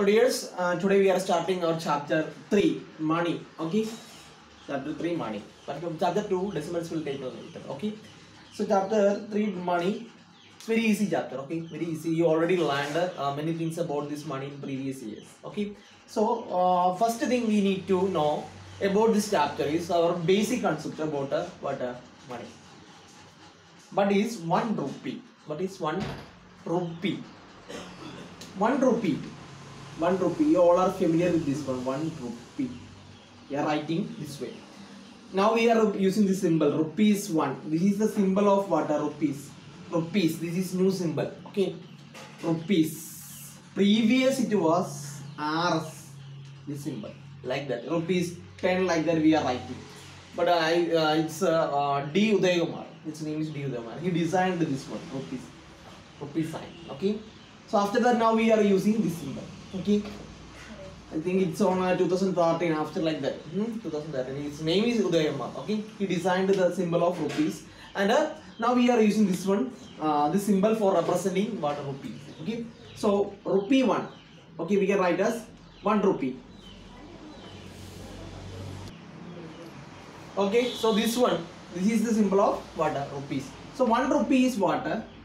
Dears, today we are starting our chapter 3, money. Okay, chapter 3, money. But from chapter 2, decimals will take a later. Okay, so chapter 3, money. It's very easy chapter. Okay, very easy. You already learned many things about this money in previous years. Okay, so first thing we need to know about this chapter is our basic concept about money. What is 1 rupee? What is 1 rupee? 1 rupee. 1 rupee. You all are familiar with this one. 1 rupee. We are writing this way. Now we are using this symbol. Rupees 1. This is the symbol of what? Rupees. Rupees. This is new symbol. Okay. Rupees. Previous it was Rs. This symbol. Like that. Rupees 10 like that we are writing. But it's D. Udayakumar. Its name is D. Udayakumar. He designed this one. Rupees. Rupees sign. Okay. So after that now we are using this symbol. Okay. I think it's on 2013 after like that. 2013. His name is Udayakumar. Okay. He designed the symbol of rupees. And now we are using this one. This symbol for representing what rupees. Okay. So rupee 1. Okay. We can write as 1 rupee. Okay. So this one. This is the symbol of what? Rupees. So 1 rupee is what?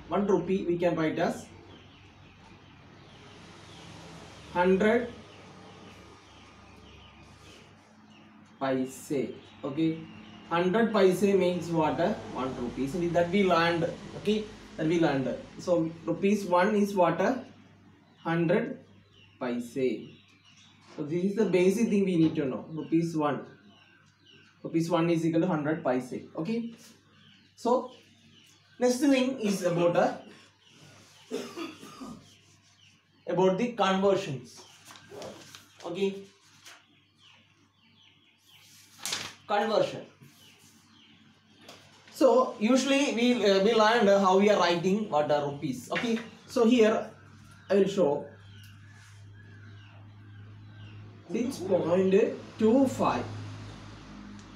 1 rupee we can write as 100 paise. Okay, 100 paise means what? 1 rupee. So that we learned. Okay, that we learned. So rupees 1 is what? 100 paise. So this is the basic thing we need to know. Rupees 1. Rupees 1 is equal to 100 paise. Okay. So next thing is about the conversions. Okay, conversion. So usually we learned how we are writing what are rupees. Okay, so here I will show 6.25.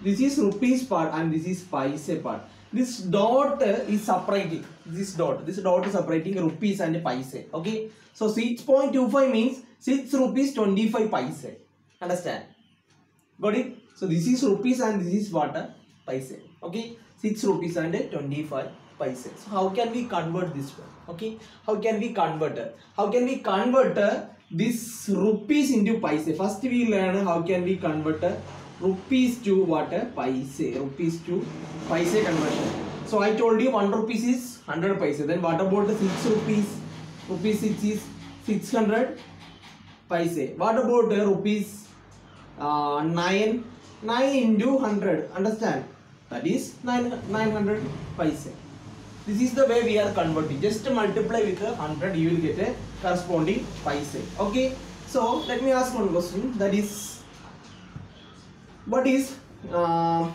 This is rupees part and this is paise part. This dot is separating. This dot is separating rupees and paise. Okay. So 6.25 means 6 rupees 25 paise. Understand? Got it? So this is rupees and this is what? Paise. Okay. 6 rupees and 25 paise. So how can we convert this one? Okay. How can we convert? How can we convert this rupees into paise? First we learn how can we convert rupees to what? Paise. Rupees to paise conversion. So I told you 1 rupees is 100 paise. Then what about the 6 rupees? Rupees 6 is 600 paise. What about the rupees 9? 9 into 100. Understand? That is 900 paise. This is the way we are converting. Just multiply with 100, you will get a corresponding paise. Okay. So let me ask one question. That is, what is 5.45?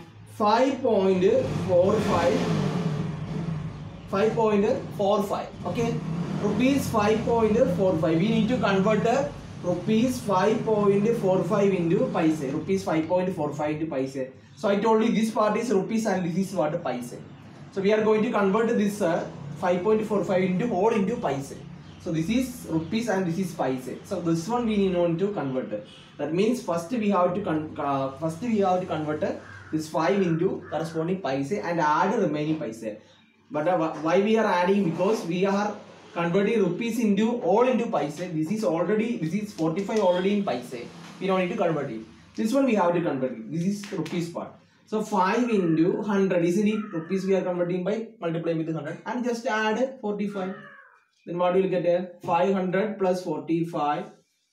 5.45. Okay, rupees 5.45. We need to convert rupees 5.45 into paise. Rupees 5.45 into paise. So I told you this part is rupees and this is what? Paise. So we are going to convert this 5.45 into all into paise. So this is rupees and this is paise. So this one we need to convert. That means first we have to convert this 5 into corresponding paise and add remaining paise. But why we are adding? Because we are converting rupees into all into paise. This is 45 already in paise. We don't need to convert it. This one we have to convert it. This is rupees part. So 5 into 100, isn't it? Rupees we are converting by multiplying with 100 and just add 45. Then what will get here? 500 plus 45.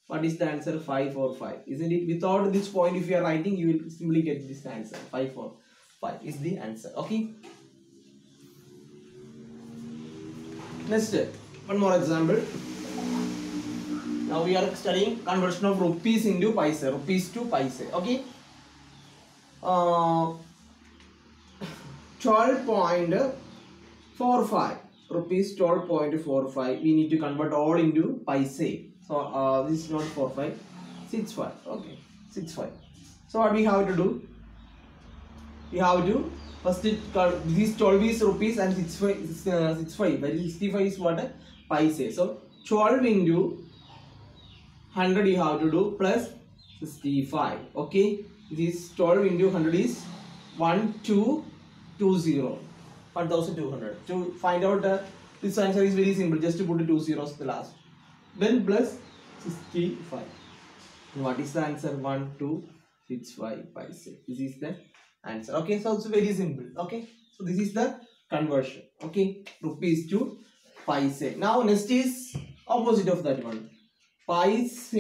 What is the answer? 545. Isn't it? Without this point, if you are writing, you will simply get this answer. 545 is the answer. Okay. Next, one more example. Now we are studying conversion of rupees into paise. Rupees to paise. Okay. 12.45. Rupees 12.45. We need to convert all into paise. So this is not 45, 65. Okay, 65. So what we have to do? We have to first this 12 is rupees and 65. That is 65 is what? Paise. So 12 into 100 you have to do plus 65. Okay, this 12 into 100 is 1220, 1200. To find out this answer is very simple, just to put 2 zeros the last, then plus 65. What is the answer? 1265 paise. This is the answer. Okay, so it's very simple. Okay, so this is the conversion. Okay, rupees to paise. Now next is opposite of that one, paise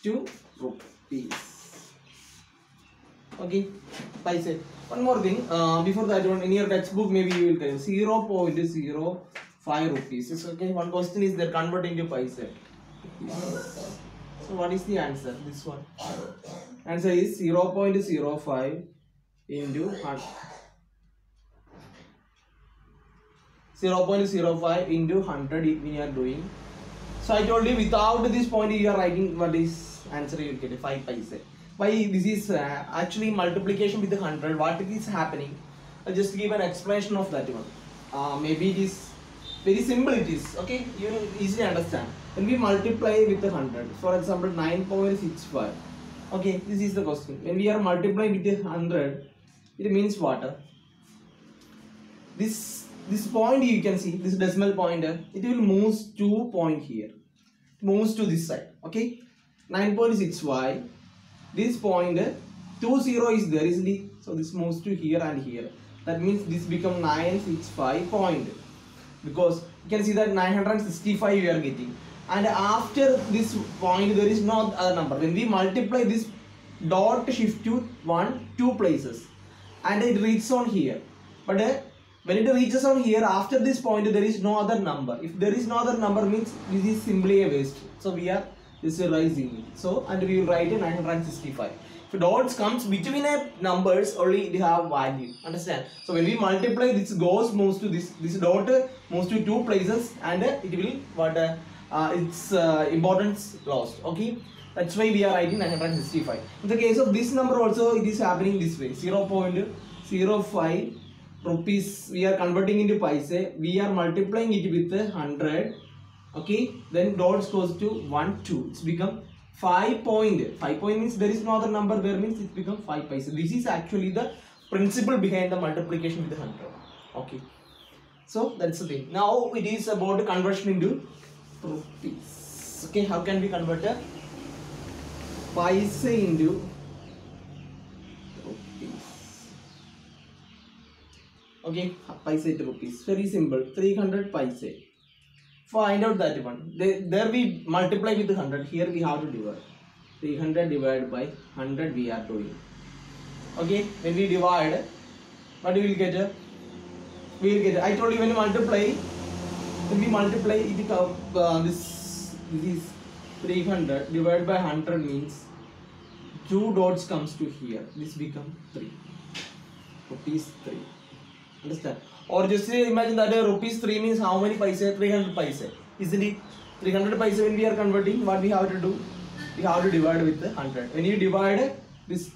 to rupees. Okay, paise. One more thing, before that one, in your textbook maybe you will tell 0.05 rupees. It's okay. One question is they're converting to paise. So what is the answer? This one. Answer is 0.05 into 100. 0.05 into 100 we are doing. So I told you without this point you are writing what is answer, you will get 5 paise. Why this is actually multiplication with 100. What is happening? I'll just give an explanation of that one. Maybe it is very simple. It is okay. You will easily understand. When we multiply with 100, for example 9.65. Okay, this is the question. When we are multiplying with 100, it means what? This point you can see, this decimal pointer, it will move 2 point here. It moves to this side. Okay, 9.65. This point 20 is there, isn't it? So this moves to here and here. That means this become 965 point, because you can see that 965 we are getting. And after this point there is no other number. When we multiply, this dot shift to 2 places and it reaches on here. But when it reaches on here, after this point there is no other number. If there is no other number means this is simply a waste. So we are visualizing it. So and we will write a 965. If dots comes between a numbers, only it have value. Understand? So when we multiply, this moves to this dot moves to 2 places and it will its importance lost. Okay, that's why we are writing 965. In the case of this number also, it is happening this way. 0.05 rupees we are converting into paise. We are multiplying it with 100. Okay, then dots goes to 1 2. It's become 5 point. 5 point means there is no other number there, means it become 5 paise. This is actually the principle behind the multiplication with 100. Okay, so that's the thing. Now it is about conversion into rupees. Okay, how can we convert a paise into rupees? Okay, paise to rupees. Very simple. 300 paise. Find out that one. There we multiply with 100. Here we have to divide. 300 divided by 100 we are doing. Okay, when we divide, what we will get? I told you when you multiply. When we multiply it, this is 300 divided by 100 means 2 dots comes to here. This become 3. Rupees 3. Understand? Or just imagine that rupees 3 means how many paise? 300 paise. Isn't it? 300 paise when we are converting, what we have to do? We have to divide with 100. When you divide, this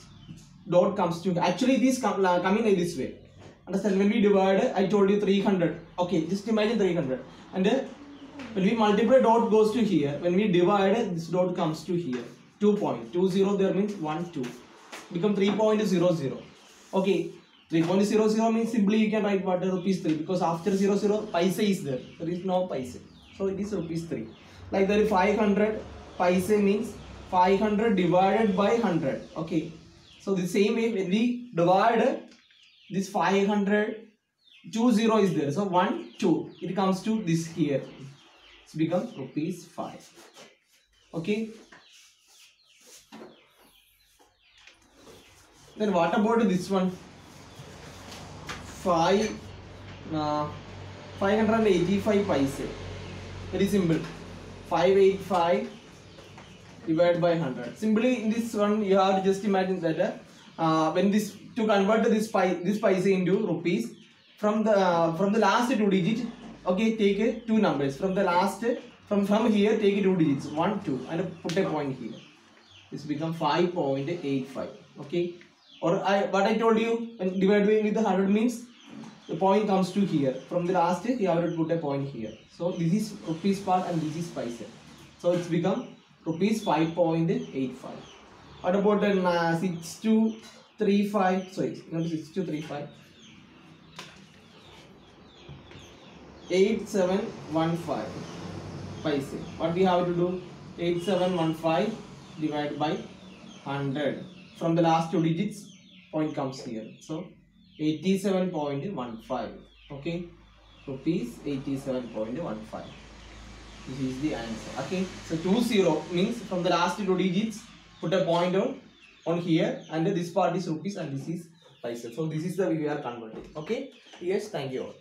dot comes to, actually this coming like this way. Understand? When we divide, I told you 300. Okay, just imagine 300. And when we multiply, dot goes to here. When we divide, this dot comes to here. 2.20 there means 1 2. Become 3.00. Okay, 3.00 means simply you can write what? Rupees 3, because after 00 paise is there. There is no paise. So it is rupees 3. Like there is 500 paise means 500 divided by 100. Okay. So the same way when we divide this 500, 20 is there. So 1 2. It comes to this here. It becomes rupees 5. Okay. Then what about this one? 585 paise. Very simple. 585 divided by 100. Simply in this one you have to just imagine that when this, to convert this paise into rupees, from the last 2 digits, okay, take 2 numbers from the last, from here take 2 digits 1 2 and put a point here. This becomes 5.85. Okay, or what I told you, when dividing with 100 means the point comes to here. From the last you have to put a point here. So this is rupees part and this is paise. So it's become rupees 5.85. What about the 6235? Sorry, not 6235. 8715 paise. What we have to do? 8715 divided by 100. From the last two digits, point comes here. So 87.15. Okay, rupees 87.15. This is the answer. Okay, so 20 means from the last two digits, put a point on here, and this part is rupees and this is paise. So this is the way we are converting. Okay, yes, thank you all.